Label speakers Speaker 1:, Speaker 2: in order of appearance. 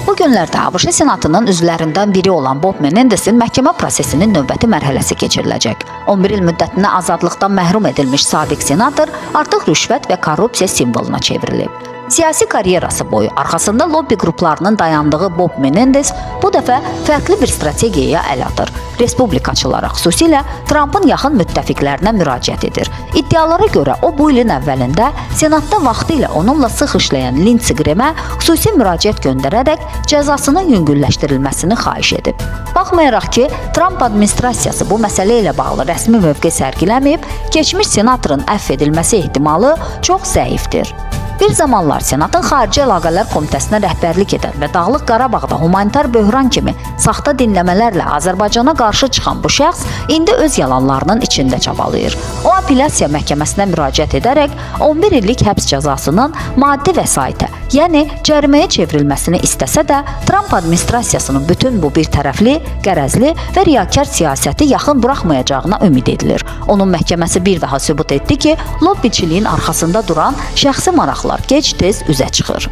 Speaker 1: Bu günlərdə ABŞ Senatının üzvlərindən biri olan Bob Menendez'in məhkəmə prosesinin növbəti mərhələsi keçiriləcək. 11 il müddətinə azadlıqdan məhrum edilmiş sabiq senator artıq rüşvət və korrupsiya simvoluna çevrilib. Siyasi karyerası boyu arxasında lobby qruplarının dayandığı Bob Menendez bu dəfə fərqli bir strategiyaya əl atır. Respublikaçılara, xüsusilə Trump'ın yaxın müttəfiqlərinə müraciət edir. İddialara görə o bu ilin əvvəlində Senatda vaxtı ilə onunla sıx işləyən Lindsey Graham'ə xüsusi müraciət göndərərək cəzasının yüngülləşdirilməsini xahiş edib. Baxmayaraq ki, Trump administrasiyası bu məsələ ilə bağlı rəsmi mövqe sərgiləməyib, keçmiş senatorun əfv edilməsi ehtimalı çox zəifdir. Bir zamanlar Senatın Xarici Əlaqələr Komitəsinə rəhbərlik edən və Dağlıq Qarabağda humanitar böhran kimi saxta dinləmələrlə Azərbaycana qarşı çıxan bu şəxs indi öz yalanlarının içində çabalayır. O, apellyasiya məhkəməsinə müraciət edərək 11 illik həbs cəzasının maddi vəsaitə, yəni cəriməyə çevrilməsini istəsə də, Trump administrasiyasının bütün bu bir tərəfli, qərəzli və riyakar siyasəti yaxın buraxmayacağına ümid edilir. Onun məhkəməsi bir daha sübut etdi ki, lobbiçiliyin arxasında duran şəxsi maraqlar gec-tez üzə çıxır.